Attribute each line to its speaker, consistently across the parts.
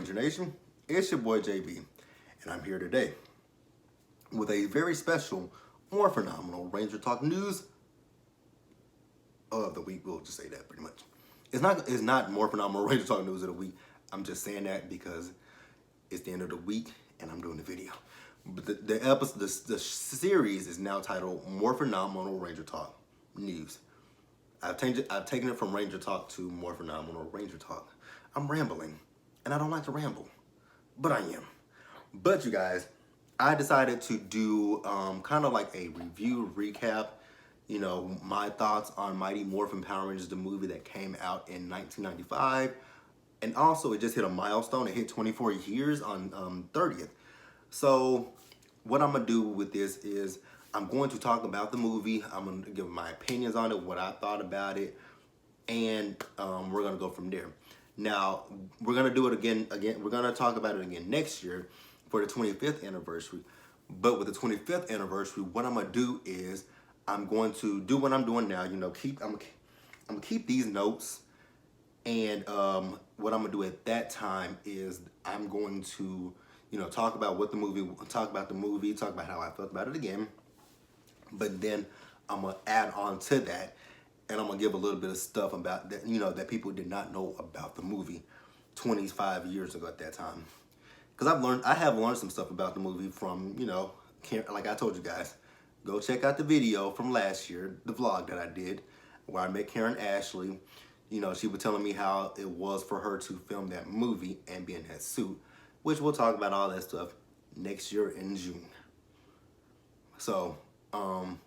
Speaker 1: Ranger Nation? It's your boy JB, and I'm here today with a very special, more phenomenal Ranger Talk news of the week. We'll just say that pretty much. It's not more phenomenal Ranger Talk news of the week. I'm just saying that because it's the end of the week and I'm doing the video. But the series is now titled More Phenomenal Ranger Talk News. I've taken it from Ranger Talk to More Phenomenal Ranger Talk. I'm rambling, and I don't like to ramble, but I am. But you guys, I decided to do kind of like a review recap, you know, my thoughts on Mighty Morphin Power Rangers, the movie that came out in 1995. And also, it just hit a milestone. It hit 24 years on 30th. So what I'm going to do with this is I'm going to talk about the movie. I'm going to give my opinions on it, what I thought about it, and we're going to go from there. Now, we're going to do it again. We're going to talk about it again next year for the 25th anniversary. But with the 25th anniversary, what I'm going to do is I'm going to do what I'm doing now. You know, I'm going to keep these notes. And what I'm going to do at that time is I'm going to, you know, talk about the movie, talk about how I felt about it again. But then I'm going to add on to that. And I'm going to give a little bit of stuff about that, you know, that people did not know about the movie 25 years ago at that time. Because I have learned some stuff about the movie from, you know, like I told you guys, go check out the video from last year, the vlog that I did, where I met Karen Ashley. You know, she was telling me how it was for her to film that movie and be in that suit, which we'll talk about all that stuff next year in June. So,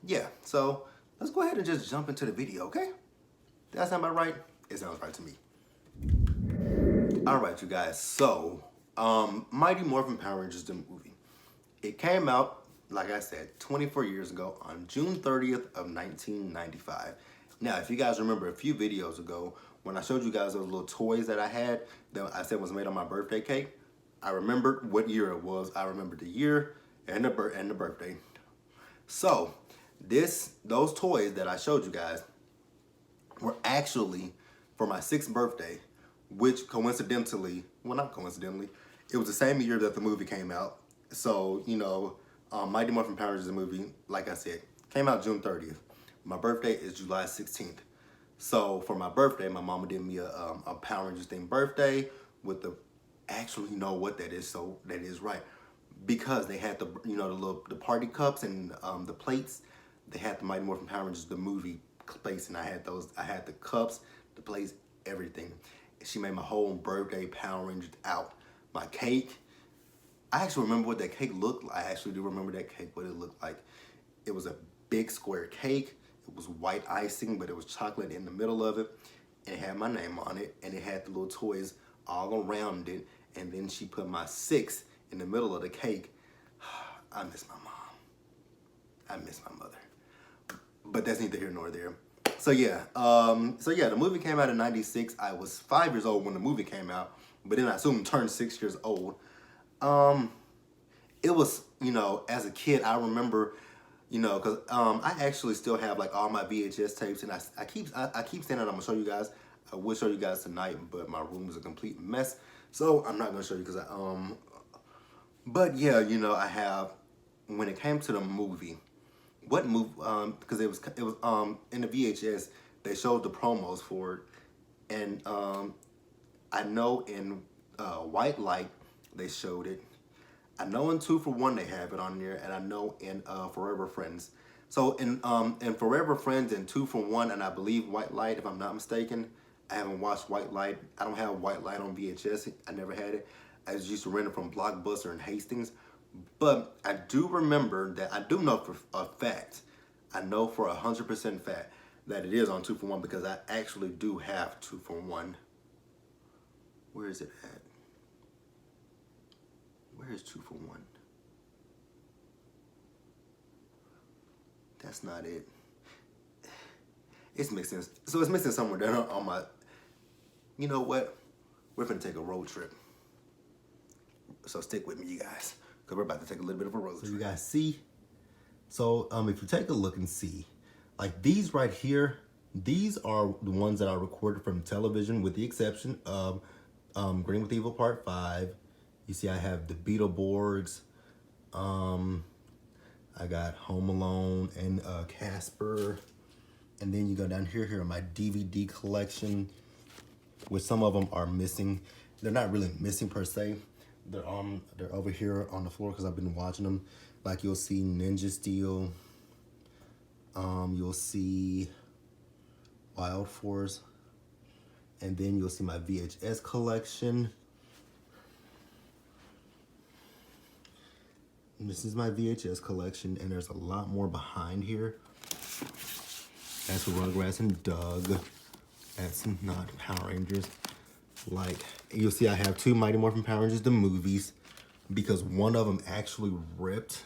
Speaker 1: yeah, so let's go ahead and just jump into the video, okay? That sound about right? It sounds right to me. All right, you guys. So, Mighty Morphin Power Rangers, the movie. It came out, like I said, 24 years ago on June 30th of 1995. Now, if you guys remember a few videos ago, when I showed you guys those little toys that I had that I said was made on my birthday cake, I remembered what year it was. I remembered the year and the birthday. So, those toys that I showed you guys were actually for my 6th birthday, which coincidentally, well, not coincidentally, it was the same year that the movie came out. So, you know, Mighty Morphin Power Rangers, the movie, like I said, came out June 30th. My birthday is July 16th. So for my birthday, my mama did me a Power Rangers themed birthday with actually, you know what that is, so that is right. Because they had you know, the party cups and the plates. They had the Mighty Morphin Power Rangers, the movie plates, and I had the cups, the plates, everything. She made my whole birthday Power Rangers out. My cake, I actually remember what that cake looked like. I actually do remember that cake, what it looked like. It was a big square cake. It was white icing, but it was chocolate in the middle of it. And it had my name on it, and it had the little toys all around it. And then she put my 6 in the middle of the cake. I miss my mom. I miss my mother. But that's neither here nor there. So yeah, the movie came out in 96. I was 5 years old when the movie came out, but then I soon turned 6 years old. It was, you know, as a kid, I remember, you know, because I actually still have like all my VHS tapes, and I keep saying that I'm gonna show you guys. I will show you guys tonight, but my room is a complete mess, so I'm not gonna show you because but yeah, you know, I have, when it came to the movie, what movie? Because it was in the VHS they showed the promos for it, and I know in White Light they showed it. I know in 2 for 1 they have it on there, and I know in Forever Friends. So in Forever Friends and 2 for 1, and I believe White Light, if I'm not mistaken. I haven't watched White Light. I don't have White Light on VHS. I never had it. I just used to rent it from Blockbuster and Hastings. But I do remember that, I do know for a fact, I know for 100% fact that it is on 2 for 1 because I actually do have 2 for 1. Where is it at? Where is 2 for 1? That's not it. It's missing. So it's missing somewhere there on my, you know what? We're gonna take a road trip. So stick with me, you guys, because we're about to take a little bit of a road trip. So you guys see? So if you take a look and see, like these right here, these are the ones that I recorded from television, with the exception of Green with Evil Part 5. You see I have the Beetleborgs. I got Home Alone and Casper. And then you go down here are my DVD collection, which some of them are missing. They're not really missing per se. They're over here on the floor because I've been watching them. Like you'll see Ninja Steel. You'll see Wild Force. And then you'll see my VHS collection. And this is my VHS collection, and there's a lot more behind here. That's for Rugrats and Doug. That's not Power Rangers. Like, you'll see I have 2 Mighty Morphin Power Rangers, the movies, because one of them actually ripped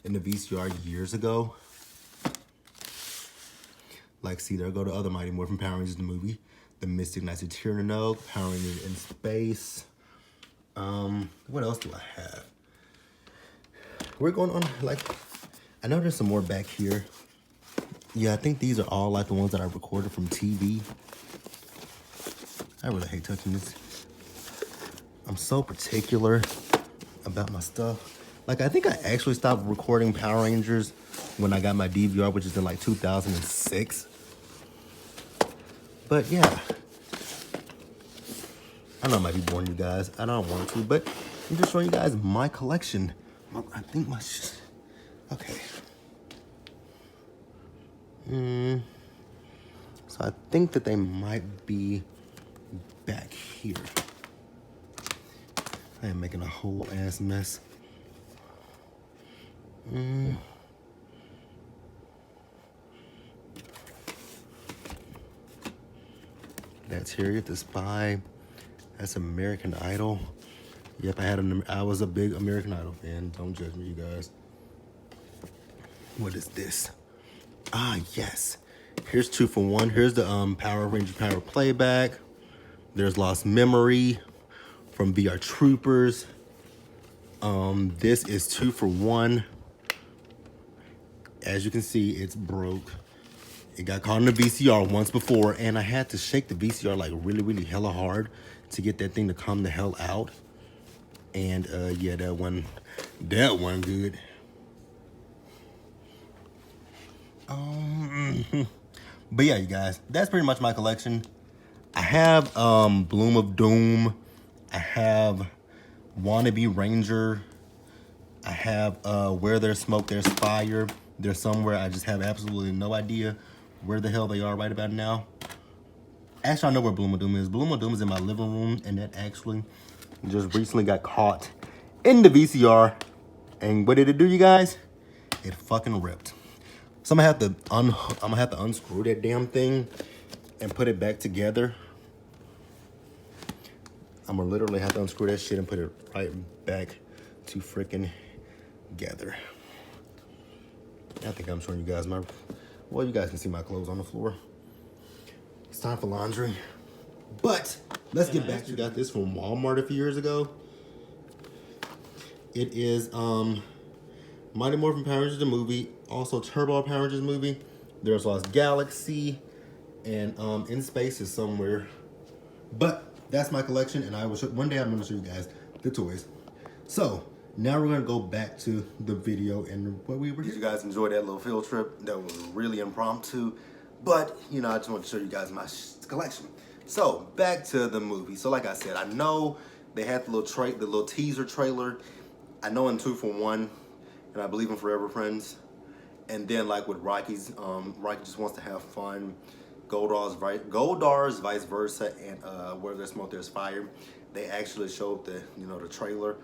Speaker 1: in the VCR years ago. Like, see, there go the other Mighty Morphin Power Rangers, the movie. The Mystic Knights of Tyrannogue, Power Rangers in Space. What else do I have? We're going on, like, I know there's some more back here. Yeah, I think these are all like the ones that I recorded from TV. I really hate touching this. I'm so particular about my stuff. Like, I think I actually stopped recording Power Rangers when I got my DVR, which is in like 2006. But yeah, I know I might be boring you guys. I don't want to, but I'm just showing you guys my collection. I think my, okay. So I think that they might be back here. I am making a whole ass mess. That's Harriet the Spy. That's American Idol. Yep, I was a big American Idol fan. Don't judge me, you guys. What is this? Ah, yes. Here's 2 for 1. Here's the Power Ranger Power Playback. There's Lost Memory from VR Troopers. This is 2 for 1. As you can see, it's broke. It got caught in the VCR once before, and I had to shake the VCR like really, really hella hard to get that thing to come the hell out. And yeah, that one good. But yeah, you guys, that's pretty much my collection. I have Bloom of Doom. I have Wannabe Ranger. I have Where There's Smoke, There's Fire. They're somewhere. I just have absolutely no idea where the hell they are right about now. Actually, I know where Bloom of Doom is. Bloom of Doom is in my living room, and that actually just recently got caught in the VCR. And what did it do, you guys? It fucking ripped. So I'm gonna have to unscrew that damn thing and put it back together. I'm gonna literally have to unscrew that shit and put it right back to freaking together. I think I'm showing you guys well, you guys can see my clothes on the floor. It's time for laundry. But let's get back to, got this from Walmart a few years ago. It is Mighty Morphin Power Rangers the movie, also Turbo Power Rangers movie. There's Lost Galaxy, and In Space is somewhere. But that's my collection, and one day I'm gonna show you guys the toys. So now we're gonna go back to the video and what we were. Did you guys enjoy that little field trip? That was really impromptu, but you know, I just want to show you guys my collection. So back to the movie. So like I said, I know they had the little teaser trailer. I know in 2 for 1, and I believe in Forever Friends. And then like with Rocky's, Rocky Just Wants to Have Fun, Goldar's Vice Versa, and Where There's Smoke There's Fire. They actually showed the the trailer.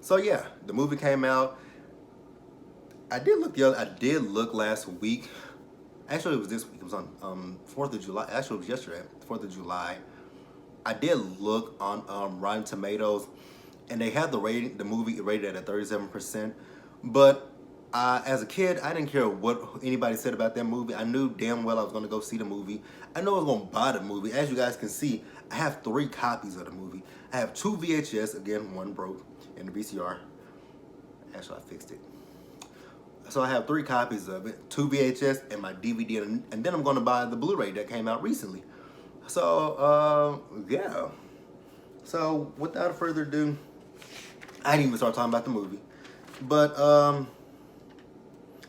Speaker 1: So yeah, the movie came out. I did look last week. Actually, it was this week. It was on 4th of July. Actually, it was yesterday, 4th of July. I did look on Rotten Tomatoes, and they had the movie rated at a 37%. But as a kid, I didn't care what anybody said about that movie. I knew damn well I was going to go see the movie. I knew I was going to buy the movie. As you guys can see, I have 3 copies of the movie. I have 2 VHS. Again, one broke in the VCR. Actually, I fixed it. So I have 3 copies of it, 2 VHS, and my DVD. And then I'm going to buy the Blu-ray that came out recently. So, yeah. So, without further ado, I didn't even start talking about the movie. But, I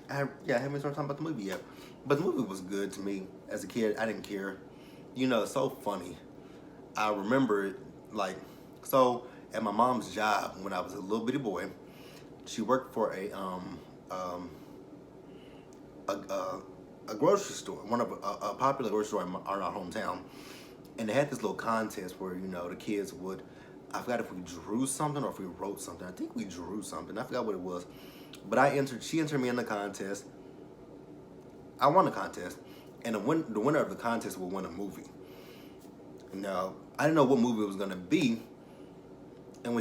Speaker 1: haven't even started talking about the movie yet. But the movie was good to me. As a kid, I didn't care. You know, it's so funny. I remember it, like, so at my mom's job when I was a little bitty boy, she worked for um, a grocery store, one of a popular grocery store in our hometown, and they had this little contest where the kids would, I forgot if we drew something or if we wrote something. I think we drew something. I forgot what it was, but she entered me in the contest. I won the contest, and the winner of the contest will win a movie. Now I didn't know what movie it was gonna be, and I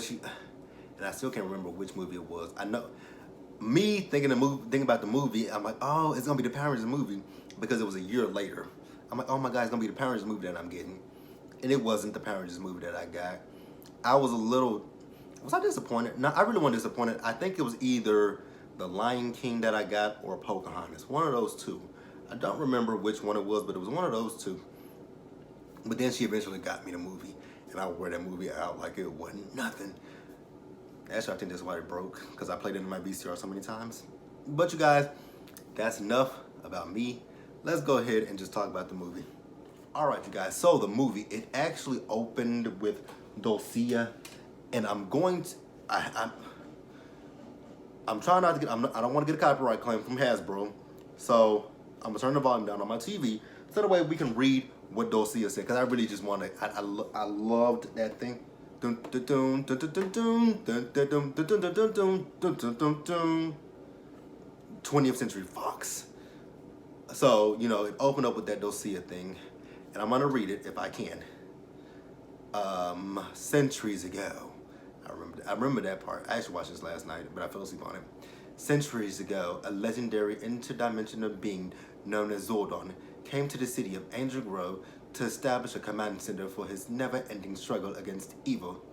Speaker 1: still can't remember which movie it was. I know me thinking about the movie, I'm like, oh, it's gonna be the Power Rangers movie because it was a year later. I'm like, oh my God, it's gonna be the Power Rangers movie that I'm getting, and it wasn't the Power Rangers movie that I got. Was I disappointed? No, I really wasn't disappointed. I think it was either the Lion King that I got or Pocahontas, one of those two. I don't remember which one it was, but it was one of those two. But then she eventually got me the movie, and I would wear that movie out like it wasn't nothing. Actually, I think that's why it broke, because I played it in my VCR so many times. But you guys, that's enough about me. Let's go ahead and just talk about the movie. All right, you guys. So the movie, it actually opened with Dulcia, and I'm trying not to get. I don't want to get a copyright claim from Hasbro, so I'm gonna turn the volume down on my TV so that way we can read what Dulcia said, because I really just want to. I loved that thing. 20th Century Fox. So, it opened up with that Dulcia thing, and I'm gonna read it if I can. Centuries ago, I remember that part. I actually watched this last night, but I fell asleep on it. Centuries ago, a legendary interdimensional being known as Zordon came to the city of Angel Grove to establish a command center for his never-ending struggle against evil.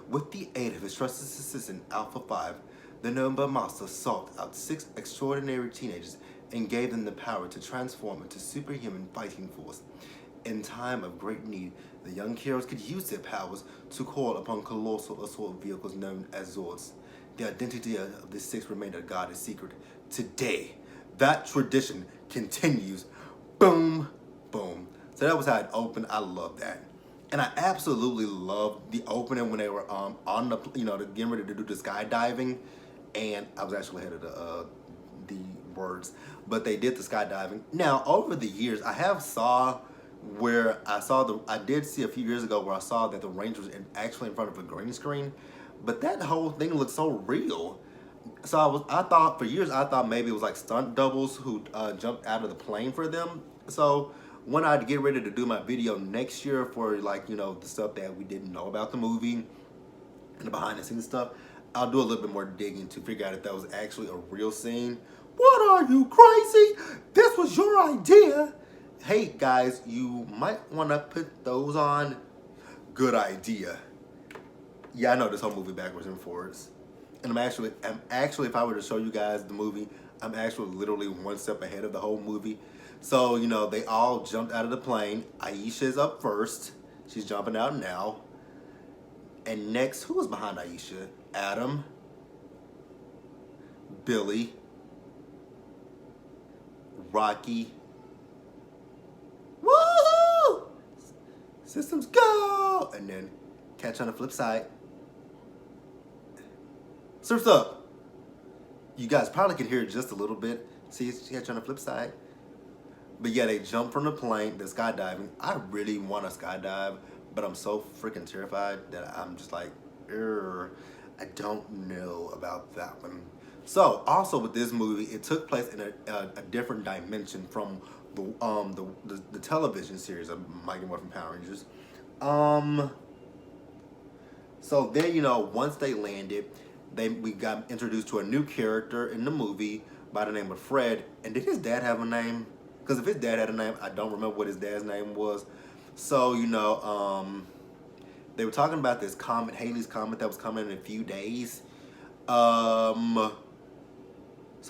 Speaker 1: With the aid of his trusted assistant, Alpha 5, the Nomba Master sought out 6 extraordinary teenagers and gave them the power to transform into superhuman fighting force. In time of great need, the young heroes could use their powers to call upon colossal assault vehicles known as Zords. The identity of the 6 remained a goddess secret. Today, that tradition continues. Boom, boom. So that was how it opened. I love that. And I absolutely loved the opening when they were on the, getting ready to do the skydiving. And I was actually ahead of the words. But they did the skydiving. Now, over the years, I did see a few years ago where I saw that the Rangers were actually in front of a green screen. But that whole thing looked so real. So I thought for years maybe it was like stunt doubles who jumped out of the plane for them. So when I get ready to do my video next year for the stuff that we didn't know about the movie and the behind the scenes stuff, I'll do a little bit more digging to figure out if that was actually a real scene. What, are you crazy? This was your idea. Hey guys, you might want to put those on. Good idea. Yeah, I know this whole movie backwards and forwards. And I'm actually, if I were to show you guys the movie, I'm actually literally one step ahead of the whole movie. So, they all jumped out of the plane. Aisha's up first. She's jumping out now. And next, who was behind Aisha? Adam, Billy, Rocky. Woohoo! Systems go! And then catch on the flip side. Surf's up. You guys probably can hear it just a little bit. See, catch on the flip side. But yeah, they jump from the plane, the skydiving. I really want to skydive, but I'm so freaking terrified that I'm just like, I don't know about that one. So, also with this movie, it took place in a different dimension from the television series of Mighty Morphin Power Rangers. So then, once they landed, we got introduced to a new character in the movie by the name of Fred. And did his dad have a name? Because if his dad had a name, I don't remember what his dad's name was. So, they were talking about this comet, Halley's Comet, that was coming in a few days. So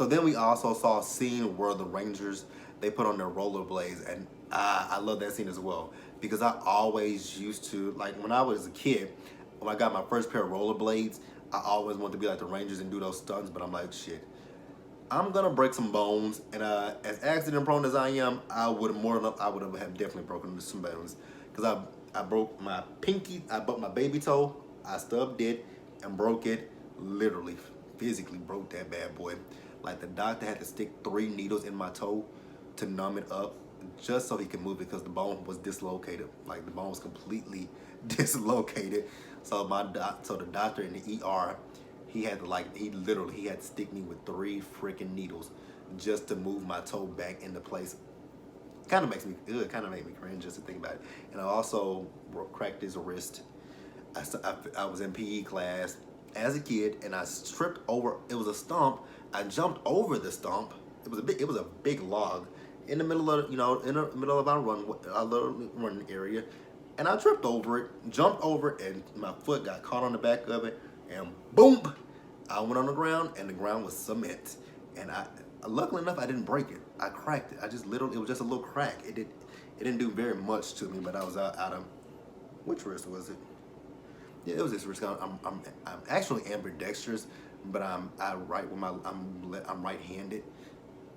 Speaker 1: then we also saw a scene where the Rangers, they put on their rollerblades and I love that scene as well because I always used to, like, when I was a kid, when I got my first pair of rollerblades, I always wanted to be like the Rangers and do those stunts, but I'm like, shit, I'm gonna break some bones, and as accident prone as I am, I would have definitely broken some bones, because I broke my pinky, I broke my baby toe, I stubbed it and broke it, literally, physically broke that bad boy. Like the doctor had to stick 3 needles in my toe to numb it up, just so he could move it because the bone was dislocated. Like the bone was completely dislocated. So the doctor in the ER, he had to he had to stick me with 3 freaking needles just to move my toe back into place. Kind of makes me kind of made me cringe just to think about it. And I also cracked his wrist. I was in PE class as a kid, and I tripped over. It was a stump. I jumped over the stump. It was a big log in the middle of in the middle of our little run area, and I tripped over it, jumped over it, and my foot got caught on the back of it, and boom, I went on the ground, and the ground was cement. And luckily enough, I didn't break it. I cracked it. It was just a little crack. It didn't do very much to me, but I was out of, which wrist was it? Yeah, it was this wrist. I'm actually ambidextrous, but I'm right-handed.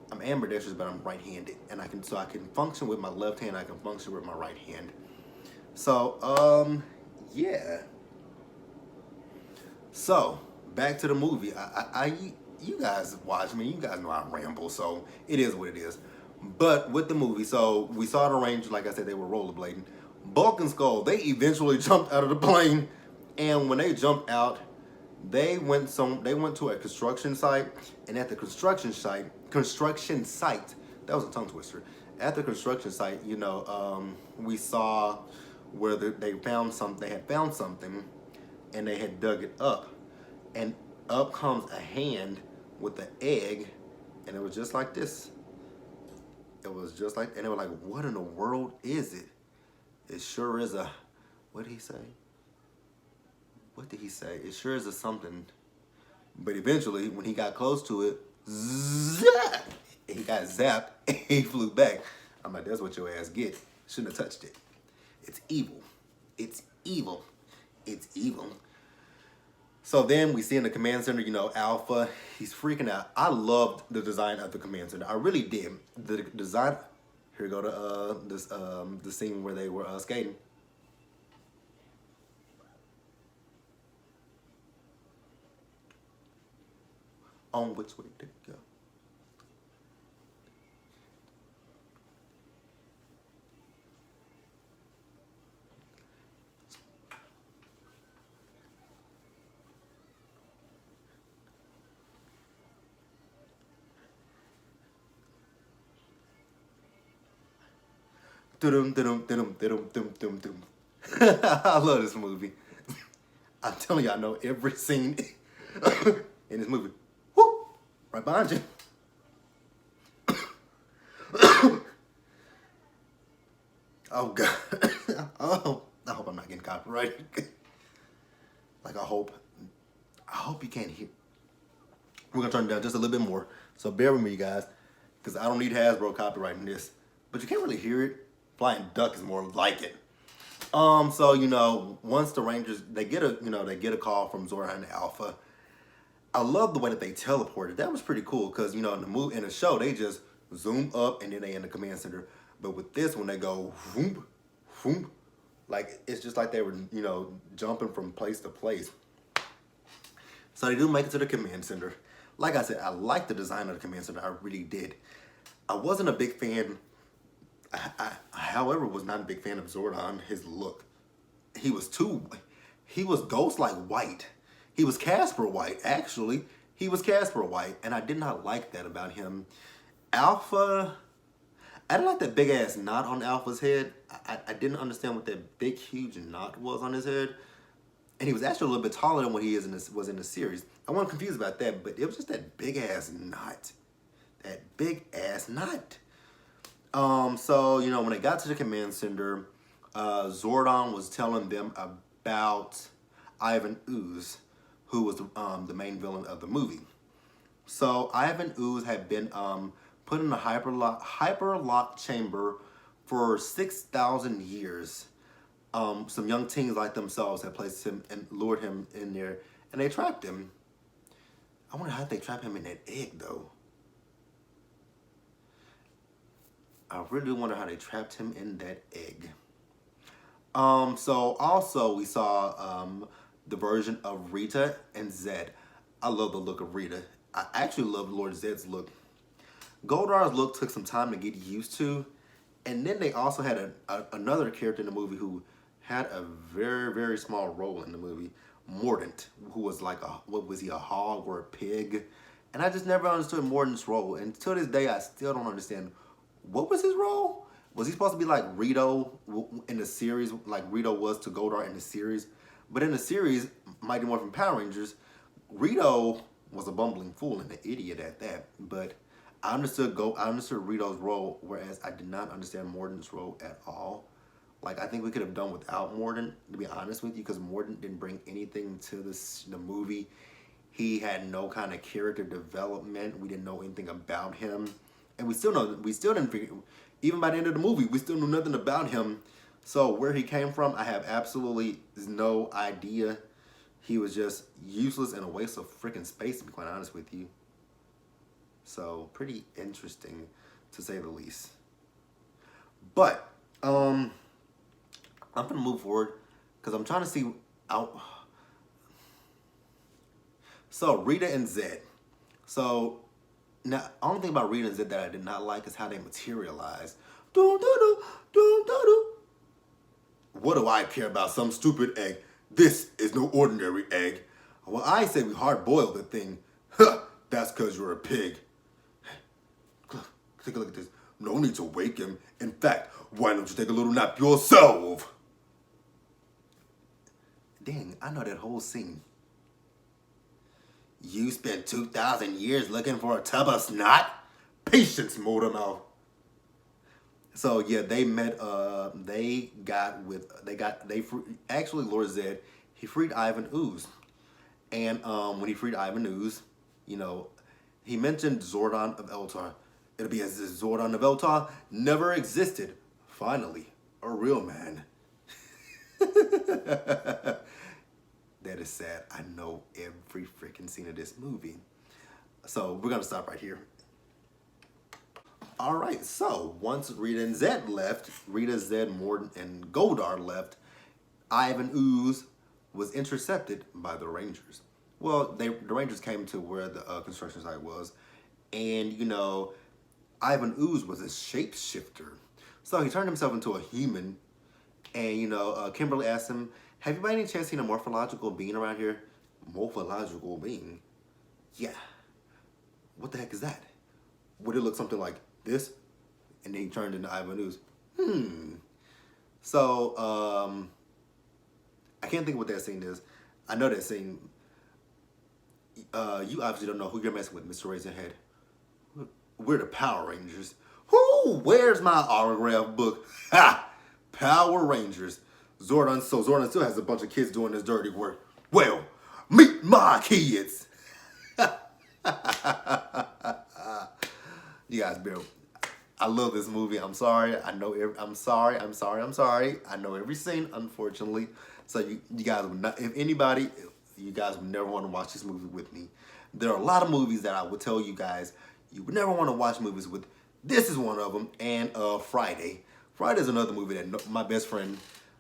Speaker 1: I'm ambidextrous, but I'm right-handed, and I can function with my left hand. I can function with my right hand. So yeah. So back to the movie. You guys watch me. You guys know I ramble, so it is what it is. But with the movie, so we saw the Rangers. Like I said, they were rollerblading. Bulk and Skull, they eventually jumped out of the plane, and when they jumped out, they went to a construction site, and at the construction site, that was a tongue twister. At the construction site, we saw where they had found something, and they had dug it up, and up comes a hand with an egg, and it was just like this. It was just like, and they were like, "What in the world is it?" It sure is a, what did he say? What did he say? It sure is a something. But eventually, when he got close to it, he got zapped and he flew back. I'm like, that's what your ass get. Shouldn't have touched it. It's evil. It's evil. It's evil. So then we see in the command center, Alpha, he's freaking out. I loved the design of the command center. I really did. The design, here we go to the scene where they were skating. On which way to go? I love this movie. I'm telling you, I know every scene in this movie. Woo! Right behind you. Oh God. Oh, I hope I'm not getting copyrighted. Like I hope you can't hear. We're gonna turn it down just a little bit more. So bear with me, you guys, because I don't need Hasbro copyrighting this. But you can't really hear it. Flying duck is more like it. So once the Rangers they get a call from Zordon and Alpha. I love the way that they teleported. That was pretty cool because in the show they just zoom up and then they in the command center. But with this, when they go whoop, whoop, like it's just like they were jumping from place to place. So they do make it to the command center. Like I said, I like the design of the command center. I really did. I wasn't a big fan. However, was not a big fan of Zordon. His look, he was Ghost-like white. He was Casper White, actually. He was Casper White, and I did not like that about him. Alpha, I didn't like that big ass knot on Alpha's head. I didn't understand what that big huge knot was on his head. And he was actually a little bit taller than what he was in the series. I wasn't confused about that, but it was just that big ass knot. That big ass knot. So when they got to the command center, Zordon was telling them about Ivan Ooze, who was the main villain of the movie. So Ivan Ooze had been put in a hyperlock chamber For 6,000 years, some young teens like themselves had placed him and lured him in there, and they trapped him. I wonder how they trap him in that egg, though. I really wonder how they trapped him in that egg. So also we saw the version of Rita and Zed. I love the look of Rita. I actually love Lord Zed's look. Goldar's look took some time to get used to, and then they also had another character in the movie who had a very, very small role in the movie, Mordant, who was like what was he, a hog or a pig? And I just never understood Mordant's role, and to this day I still don't understand what was his role. Was he supposed to be like Rito in the series, like Rito was to Goldar in the series? But in the series, Mighty Morphin Power Rangers, Rito was a bumbling fool and an idiot at that. But I understood Rito's role, whereas I did not understand Mordant's role at all. Like, I think we could have done without Mordant, to be honest with you, because Mordant didn't bring anything to the movie. He had no kind of character development. We didn't know anything about him. And we still didn't figure, even by the end of the movie, we still knew nothing about him. So where he came from, I have absolutely no idea. He was just useless and a waste of freaking space, to be quite honest with you. So pretty interesting, to say the least. But I'm gonna move forward because I'm trying to see out. So Rita and Zed. So now, the only thing about Rita and Zed that I did not like is how they materialize. What do I care about some stupid egg? This is no ordinary egg. Well, I say we hard-boiled the thing. Huh, that's because you're a pig. Take a look at this. No need to wake him. In fact, why don't you take a little nap yourself? Dang, I know that whole scene. You spent 2,000 years looking for a tub of snot? Patience, Morphinomial. So yeah, they met. Actually, Lord Zed, he freed Ivan Ooze, and when he freed Ivan Ooze, you know, he mentioned Zordon of Eltar. It'll be as if Zordon of Eltar never existed. Finally, a real man. That is sad. I know every freaking scene of this movie. So we're gonna stop right here. All right, so once Rita and Zed left, Rita, Zed, Mordant, and Goldar left, Ivan Ooze was intercepted by the Rangers. Well, the Rangers came to where the construction site was, and you know, Ivan Ooze was a shapeshifter. So he turned himself into a human, and you know, Kimberly asked him, have you by any chance seen a morphological being around here? Morphological being? Yeah. What the heck is that? Would it look something like this? And then he turned into Ivan Ooze. So, I can't think of what that scene is. I know that scene. You obviously don't know who you're messing with, Mr. Razorhead. We're the Power Rangers. Whoo! Where's my autograph book? Ha! Power Rangers. Zordon still has a bunch of kids doing this dirty work. Well, meet my kids. You guys, Bill, I love this movie. I'm sorry. I know. I'm sorry. I know every scene, unfortunately. So you guys would not. If anybody, you guys would never want to watch this movie with me. There are a lot of movies that I would tell you guys you would never want to watch movies with. This is one of them. And Friday. Friday is another movie that my best friend.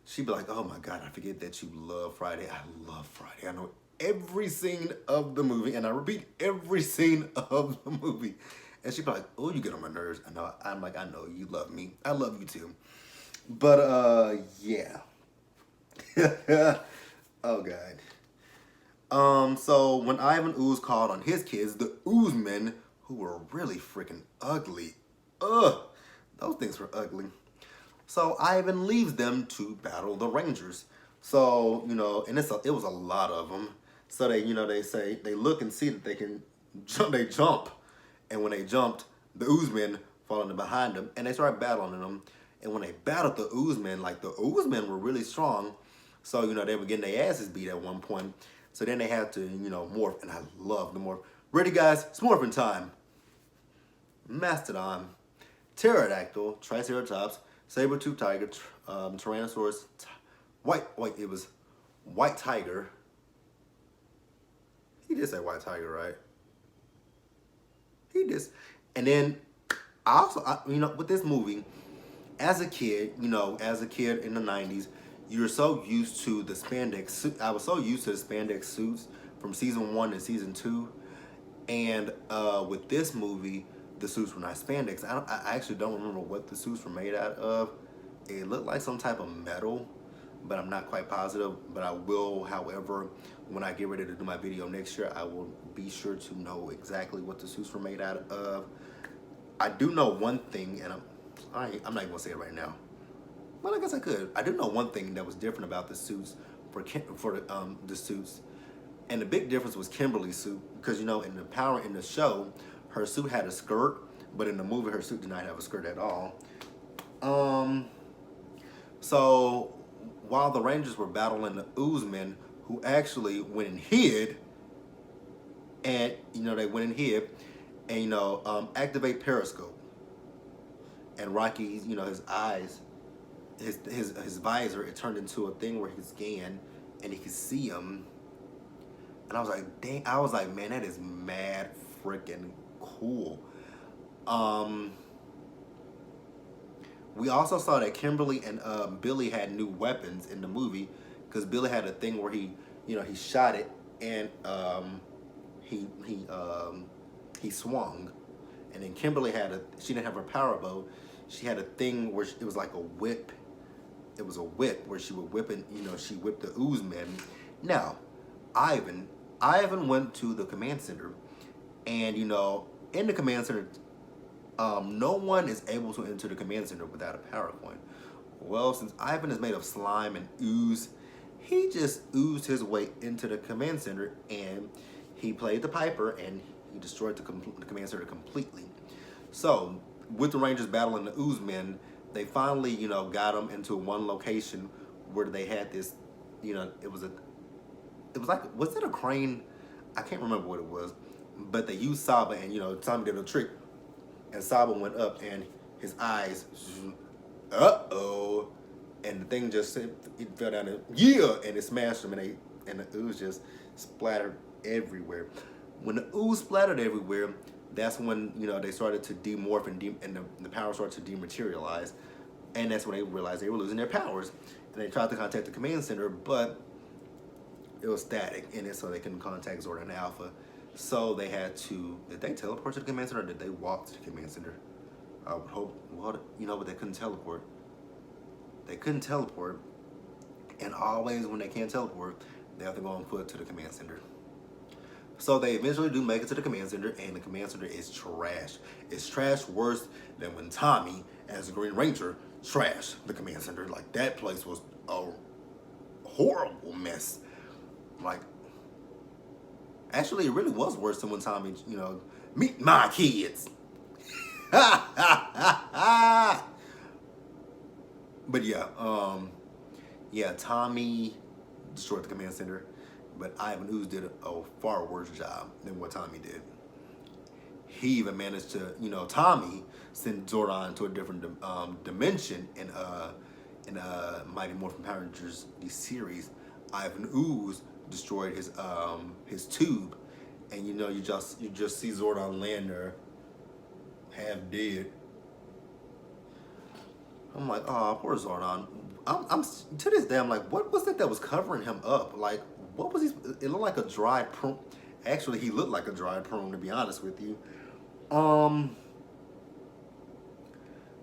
Speaker 1: She'd be like, oh my God, I forget that you love Friday. I love Friday. I know every scene of the movie, and I repeat every scene of the movie. And she'd be like, oh, you get on my nerves. I know. I'm like, I know you love me. I love you too. But yeah. Oh God. So when Ivan Ooze called on his kids, the Ooze men, who were really freaking ugly. Those things were ugly. So Ivan leaves them to battle the Rangers. So, you know, and it was a lot of them. So they, you know, they look and see that they can jump. They jump. And when they jumped, the Ooze men followed behind them, and they started battling them. And when they battled the Ooze men, like the Ooze men were really strong. So, you know, they were getting their asses beat at one point. So then they had to, you know, morph. And I love the morph. Ready, guys? It's morphin' time. Mastodon, Pterodactyl, Triceratops, saber-tooth tiger, Tyrannosaurus, it was white tiger. He did say white tiger, right? He did. And then with this movie, as a kid, in the 90s, you're so used to the spandex suit. I was so used to the spandex suits from season 1 and season 2. And with this movie, the suits were not spandex. I actually don't remember what the suits were made out of. It looked like some type of metal, but I'm not quite positive. But I will, however, when I get ready to do my video next year, I will be sure to know exactly what the suits were made out of. I do know one thing, and I'm not even gonna say it right now. Well, I guess I could. I do know one thing that was different about the suits for the suits, and the big difference was Kimberly's suit, because in the show, her suit had a skirt, but in the movie, her suit did not have a skirt at all. So while the Rangers were battling the Oozemen, who actually went and hid, and activate Periscope. And Rocky, his eyes, his visor, it turned into a thing where he could scan and he could see him. And I was like, dang, man, that is mad freaking cool. We also saw that Kimberly and Billy had new weapons in the movie, because Billy had a thing where he shot it and he swung, and then Kimberly she didn't have her power bow. She had a thing where it was like a whip. It was a whip where she would whip and she whipped the Oozemen. Now, Ivan went to the command center, and in the command center, no one is able to enter the command center without a power coin. Well, since Ivan is made of slime and ooze, he just oozed his way into the command center, and he played the piper, and he destroyed the command center completely. So, with the Rangers battling the Oozemen, they finally, got them into one location where they had this, it was like, was it a crane? I can't remember what it was, but they used Saba, and Tommy did a trick, and Saba went up, and his eyes, and the thing just it fell down, and it smashed him, and the ooze just splattered everywhere. When the ooze splattered everywhere, that's when they started to demorph and the power started to dematerialize, and that's when they realized they were losing their powers, and they tried to contact the command center, but it was static in it, so they couldn't contact Zordon and Alpha. So they had to. Did they teleport to the command center, or did they walk to the command center? I would hope. Well, but they couldn't teleport. And always when they can't teleport, they have to go on foot to the command center. So they eventually do make it to the command center, and the command center is trash. It's trash worse than when Tommy, as a Green Ranger, trashed the command center. Like, that place was a horrible mess. Like, actually, it really was worse than when Tommy, meet my kids. But yeah, Tommy destroyed the command center, but Ivan Ooze did a far worse job than what Tommy did. He even managed to, Tommy sent Zordon to a different dimension in Mighty Morphin Power Rangers, the series. Ivan Ooze destroyed his tube, and you just see Zordon laying there, half dead. I'm like, oh, poor Zordon. I'm to this day, I'm like, what was it that was covering him up? Like, what was he? It looked like a dried prune. Actually, he looked like a dried prune, to be honest with you.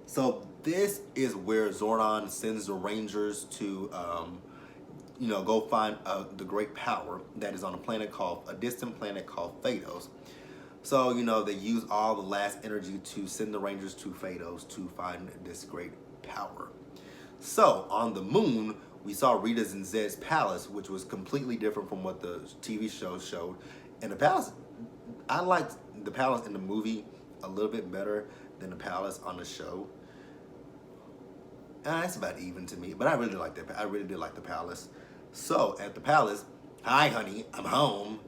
Speaker 1: So this is where Zordon sends the Rangers to, go find the great power that is on a distant planet called Phaedos. So, they use all the last energy to send the Rangers to Phaedos to find this great power. So, on the moon, we saw Rita's and Zed's palace, which was completely different from what the TV show showed. And the palace, I liked the palace in the movie a little bit better than the palace on the show. It's about even to me, but I really liked it. I really did like the palace. So, at the palace, hi honey, I'm home.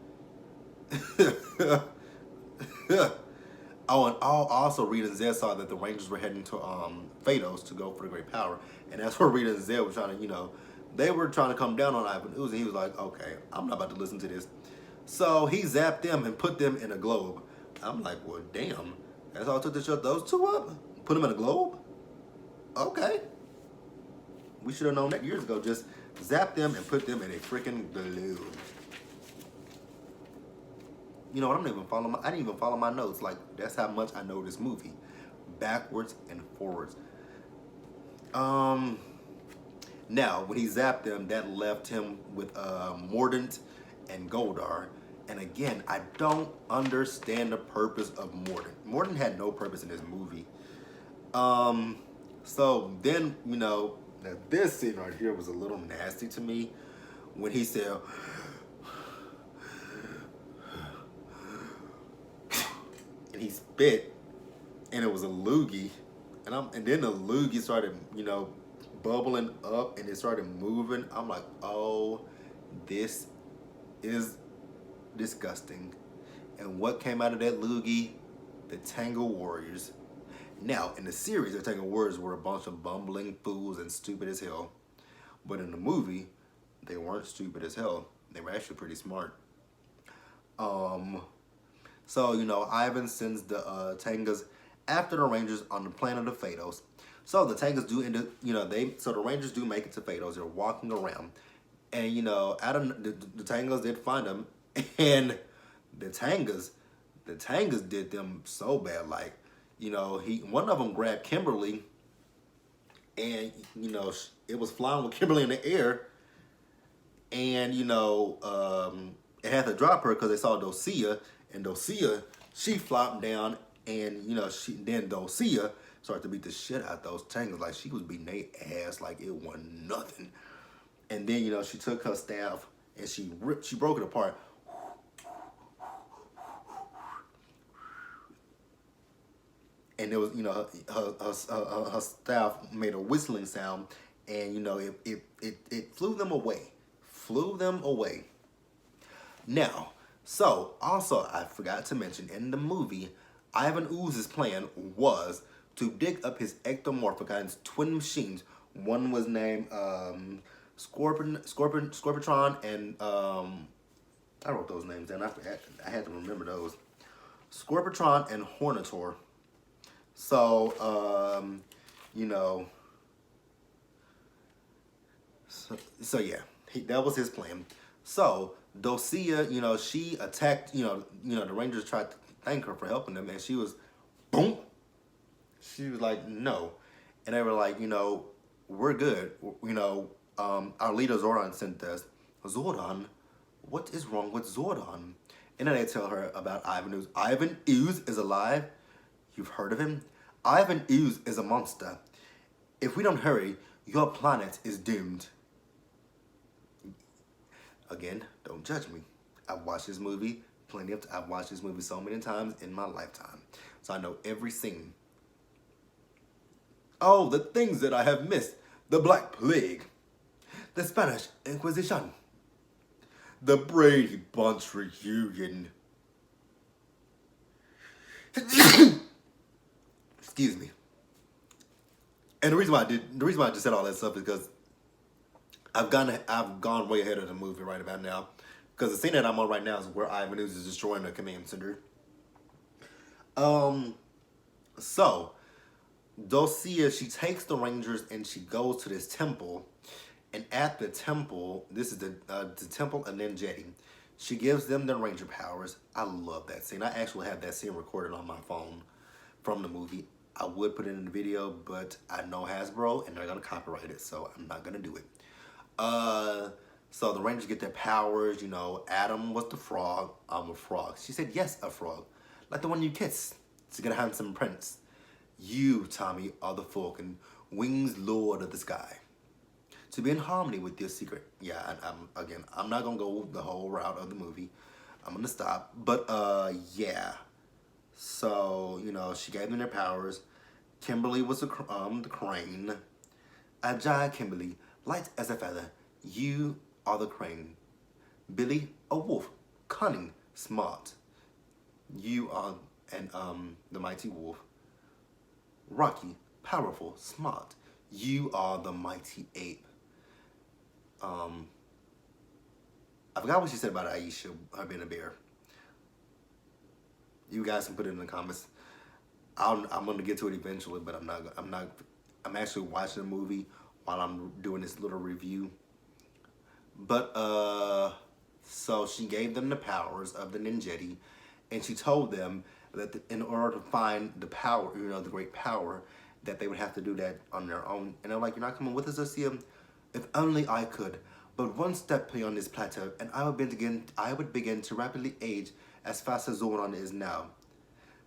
Speaker 1: Oh, and also Rita and Zed saw that the Rangers were heading to Phaedos to go for the Great Power, and that's where Rita and Zed were trying to, they were trying to come down on Ivan Ooze, and he was like, okay, I'm not about to listen to this. So he zapped them and put them in a globe. I'm like, well, damn, that's all it took to shut those two up? Put them in a globe? Okay. We should have known that years ago. Just zap them and put them in a freaking globe. You know what? I didn't even follow my notes. Like, that's how much I know this movie, backwards and forwards. Now when he zapped them, that left him with Mordant and Goldar. And again, I don't understand the purpose of Mordant. Mordant had no purpose in this movie. So then, now this scene right here was a little nasty to me when he said, and he spit, and it was a loogie, and then the loogie started, bubbling up, and it started moving. I'm like, oh, this is disgusting. And what came out of that loogie? The Tangle Warriors. Now, in the series, the Tangle Warriors were a bunch of bumbling fools and stupid as hell. But in the movie, they weren't stupid as hell. They were actually pretty smart. So, Ivan sends the Tangas after the Rangers on the planet of Phaedos. So the Tangas do end up, so the Rangers do make it to Phaedos. They're walking around. And, Adam, the Tangas did find them. And the Tangas did them so bad. Like, one of them grabbed Kimberly. And, it was flying with Kimberly in the air. And, it had to drop her because they saw Dosea. And Dosea, she flopped down, and then Dosea started to beat the shit out of those Tangas. Like, she was beating their ass like it wasn't nothing. And then she took her staff and she broke it apart. And it was her staff made a whistling sound, and it flew them away. Now. So, also, I forgot to mention, in the movie, Ivan Ooze's plan was to dig up his ectomorphicons, twin machines. One was named Scorpitron, and I wrote those names down. I had to remember those. Scorpitron and Hornator. So, so yeah, that was his plan. So, Dosea, she attacked, the Rangers tried to thank her for helping them, and she was, boom. She was like, no. And they were like, we're good. Our leader Zordon sent us. Zordon? What is wrong with Zordon? And then they tell her about Ivan Ooze. Ivan Ooze is alive? You've heard of him? Ivan Ooze is a monster. If we don't hurry, your planet is doomed. Again, don't judge me. I've watched this movie I've watched this movie so many times in my lifetime. So I know every scene. Oh, the things that I have missed. The Black Plague. The Spanish Inquisition. The Brady Bunch reunion. Excuse me. And the reason why I just said all that stuff is because I've gone way ahead of the movie right about now. Because the scene that I'm on right now is where Ivan Ooze is destroying the command center. So, Dosea, she takes the Rangers and she goes to this temple. And at the temple, this is the temple of Ninjeti. She gives them the Ranger powers. I love that scene. I actually have that scene recorded on my phone from the movie. I would put it in the video, but I know Hasbro and they're going to copyright it, so I'm not going to do it. So the Rangers get their powers, Adam was the frog, I'm a frog. She said, yes, a frog. Like the one you kiss to get a handsome prince. You, Tommy, are the falcon, wings lord of the sky. To be in harmony with your secret. Yeah, I'm not going to go the whole route of the movie. I'm going to stop. But, yeah. So, she gave them their powers. Kimberly was the crane. Agile Kimberly, light as a feather. You are the crane. Billy, a wolf, cunning, smart. You are and the mighty wolf. Rocky, powerful, smart. You are the mighty ape. Um, I forgot what she said about Aisha, her being a bear. You guys can put it in the comments. I'm gonna get to it eventually, but I'm not. I'm actually watching the movie while I'm doing this little review. But so she gave them the powers of the ninjetti, and she told them that in order to find the power, the great power, that they would have to do that on their own. And they're like, "You're not coming with us, Lucia? If only I could. But one step beyond this plateau, and I would begin to rapidly age as fast as Zoran is now.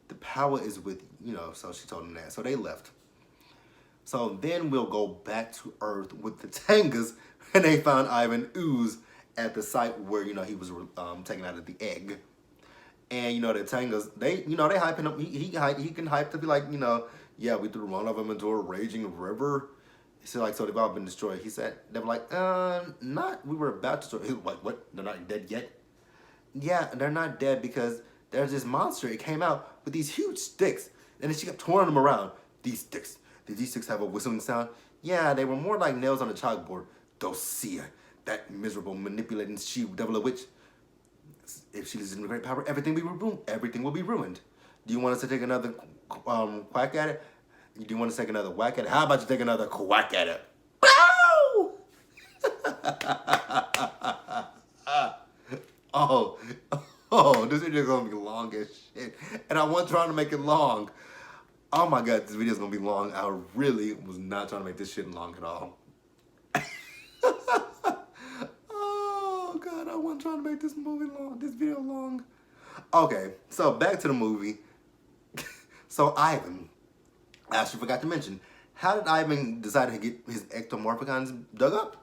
Speaker 1: The power is with So she told them that. So they left. So then we'll go back to Earth with the Tangas, and they found Ivan ooze at the site where he was taken out of the egg. And the Tangas, they hyping him. He can hype to be like, yeah, we threw one of them into a raging river. He said, like, so they've all been destroyed. He said, they were like, not. We were about to destroy. He was like, what? They're not dead yet? Yeah, they're not dead because there's this monster. It came out with these huge sticks, and then she kept twirling them around. These sticks. Did these sticks have a whistling sound? Yeah, they were more like nails on a chalkboard. Dosia, that miserable manipulating she-devil a witch. If she loses in great power, everything will be ruined. Do you want us to take another quack at it? Do you want to take another whack at it? How about you take another quack at it? Ow! This video is going to be long as shit. And I wasn't trying to make it long. Oh my god, this video is going to be long. I really was not trying to make this shit long at all. Oh god, I wasn't trying to make this video long. Okay, so back to the movie. So Ivan, I actually forgot to mention, how did Ivan decide to get his ectomorphicons dug up?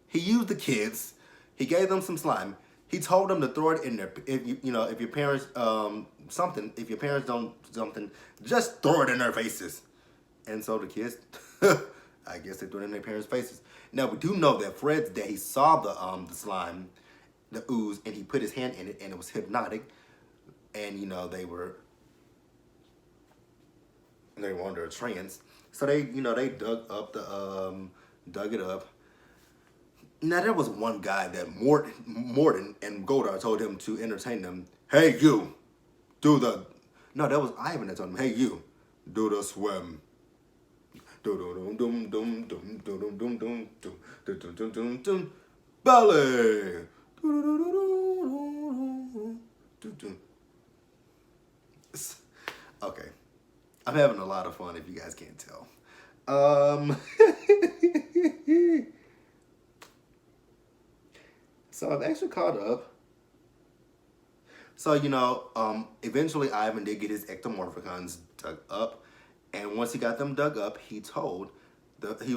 Speaker 1: He used the kids. He gave them some slime. He told them to throw it in there. If if your parents if your parents don't something, just throw it in their faces. And so the kids, I guess they threw it in their parents' faces. Now we do know that Fred's dad, he saw the slime, the ooze, and he put his hand in it, and it was hypnotic. And they were under a trance. So they dug it up. Now there was one guy that Morton and Goldar told him to entertain them. Hey you, do the. No, that was Ivan that told him. Hey you, do the swim. Ballet. Okay. I'm having a lot of fun if you guys can't tell. So I've actually caught up. So, eventually Ivan did get his ectomorphicons dug up. And once he got them dug up, he was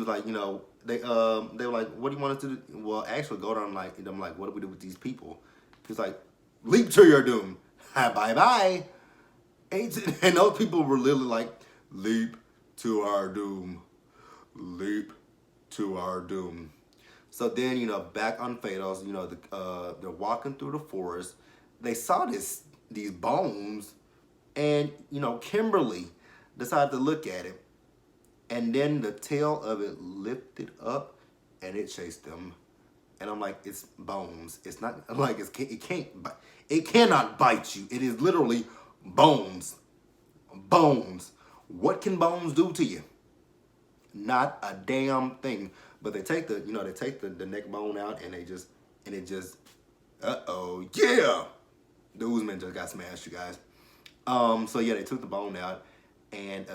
Speaker 1: like, they were like, what do you want us to do? Well, actually, Goldar like, what do we do with these people? He's like, leap to your doom. Bye-bye. And those people were literally like, leap to our doom. Leap to our doom. So then, back on Phaedos, they're walking through the forest. They saw these bones, and, Kimberly decided to look at it. And then the tail of it lifted up, and it chased them. And I'm like, it's bones. It's not, I'm like, it cannot bite you. It is literally bones. Bones. What can bones do to you? Not a damn thing. But they take the neck bone out, and it just, uh-oh, yeah! The Oozman just got smashed, you guys. So yeah, they took the bone out, and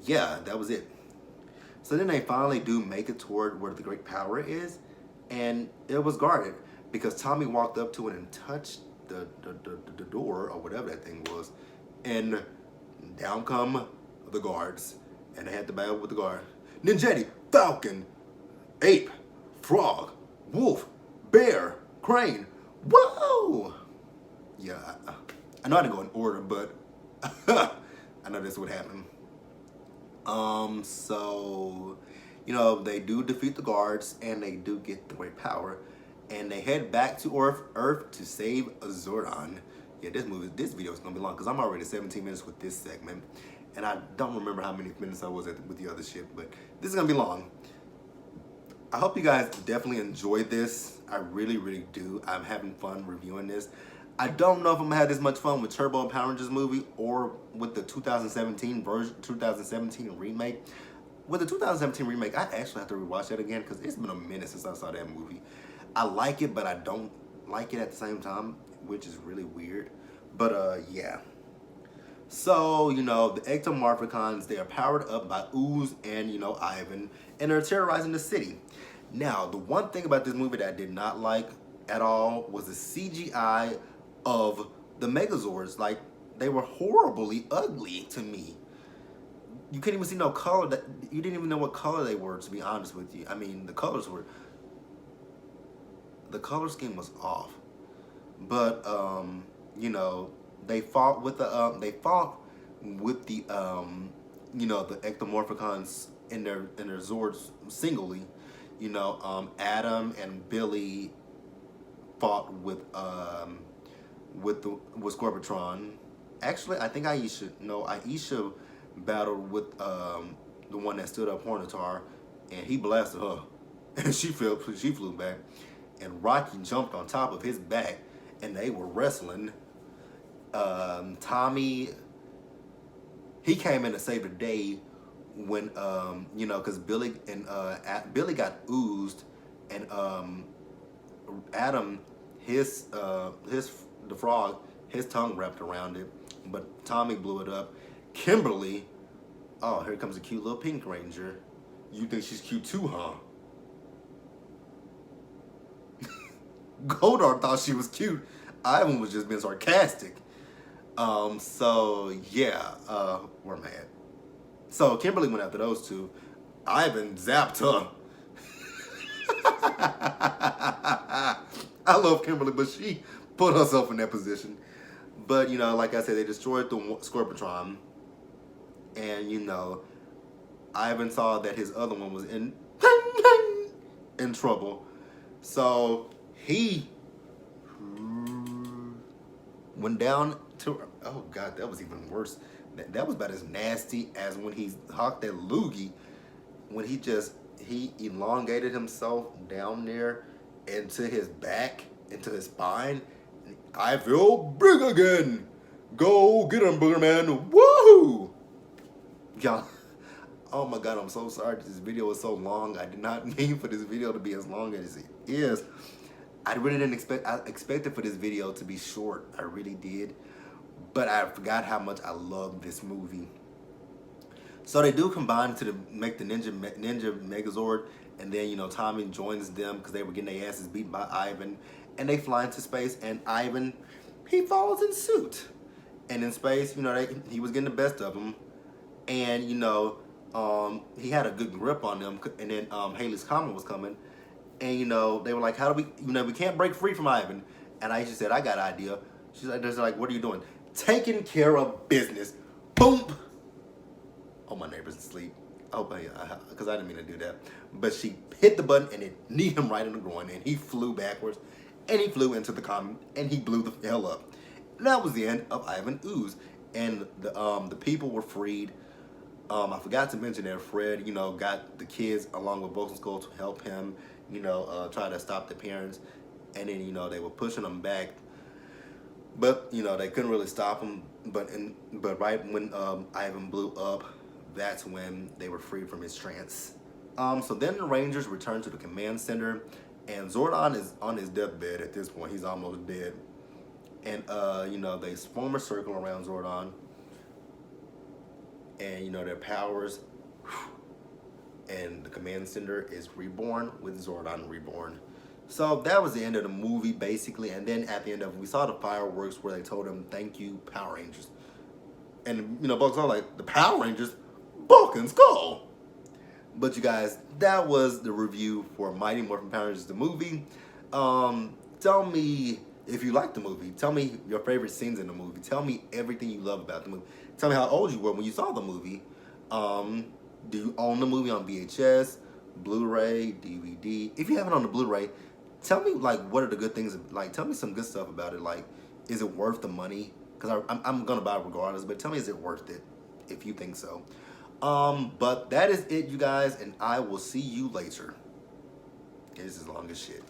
Speaker 1: yeah, that was it. So then they finally do make it toward where the great power is, and it was guarded because Tommy walked up to it and touched the door or whatever that thing was, and down come the guards, and they had to battle with the guard. Ninjetti, falcon, ape, frog, wolf, bear, crane. Whoa! Yeah, I know how to go in order, but I know this would happen. So, they do defeat the guards, and they do get the great power, and they head back to Earth to save Zoran. Yeah, this video is gonna be long because I'm already 17 minutes with this segment, and I don't remember how many minutes I was with the other shit. But this is gonna be long. I hope you guys definitely enjoyed this. I really, really do. I'm having fun reviewing this. I don't know if I'm gonna have this much fun with Turbo and Power Rangers movie or with the 2017 version, 2017 remake. With the 2017 remake, I actually have to rewatch that again because it's been a minute since I saw that movie. I like it, but I don't like it at the same time, which is really weird. But yeah. So, you know, the Ectomorphicons, they are powered up by Ooze and, you know, Ivan, and they're terrorizing the city. Now, the one thing about this movie that I did not like at all was the CGI of the Megazords. Like, they were horribly ugly to me. You couldn't even see no color. That you didn't even know what color they were, to be honest with you. I mean, the color scheme was off. But, you know, they fought with the you know, the Ectomorphicons in their Zords singly. You know, Adam and Billy fought with Scorpitron. Actually, I think Aisha battled with the one that stood up, Hornitar, and he blasted her, and she flew back, and Rocky jumped on top of his back, and they were wrestling. Tommy, he came in to save the day when you know, because Billy got oozed, and Adam, the frog, his tongue wrapped around it, but Tommy blew it up. Kimberly, oh, here comes a cute little pink ranger. You think she's cute too, huh? Goddard thought she was cute. Ivan was just being sarcastic. So yeah, we're mad. So Kimberly went after those two. Ivan zapped her. I love Kimberly, but she put herself in that position. But, you know, like I said, they destroyed the Scorpitron. And, you know, Ivan saw that his other one was in trouble. So he went down to, oh God, that was even worse. That was about as nasty as when he hawked that loogie, when he elongated himself down there into his back, into his spine. I feel big again. Go get him, Booger Man. Woohoo! Y'all, oh my God, I'm so sorry this video is so long. I did not mean for this video to be as long as it is. I really didn't expect, I expected for this video to be short. I really did. But I forgot how much I love this movie. So they do combine to make the Ninja Megazord, and then, you know, Tommy joins them because they were getting their asses beaten by Ivan, and they fly into space, and Ivan, he follows in suit. And in space, you know, he was getting the best of them, and, you know, he had a good grip on them, and then Haley's Comet was coming, and, you know, they were like, how do we, you know, we can't break free from Ivan. And Aisha said, I got an idea. She's like, what are you doing? Taking care of business. Boom. Oh, my neighbor's asleep. Oh, because I didn't mean to do that. But she hit the button and it kneed him right in the groin, and he flew backwards, and he flew into the comet, and he blew the hell up. And that was the end of Ivan Ooze. And the people were freed. I forgot to mention that Fred, you know, got the kids along with Broken Skull to help him, you know, try to stop the parents. And then, you know, they were pushing them back. But, you know, they couldn't really stop him. But right when Ivan blew up, that's when they were freed from his trance. So then the Rangers returned to the command center, and Zordon is on his deathbed at this point. He's almost dead. And, you know, they form a circle around Zordon. And, you know, their powers, and the command center is reborn with Zordon reborn. So that was the end of the movie, basically. And then at the end of it, we saw the fireworks where they told him, thank you, Power Rangers. And, you know, Bugs all like, the Power Rangers? Bulk and Skull. But you guys, that was the review for Mighty Morphin Power Rangers, the movie. Tell me if you liked the movie. Tell me your favorite scenes in the movie. Tell me everything you love about the movie. Tell me how old you were when you saw the movie. Do you own the movie on VHS, Blu-ray, DVD? If you have it on the Blu-ray, tell me, like, what are the good things, like, tell me some good stuff about it. Like, Is it worth the money? Because I'm gonna buy it regardless. But tell me, is it worth it? If you think so. But that is it, you guys, and I will see you later. It is as long as shit.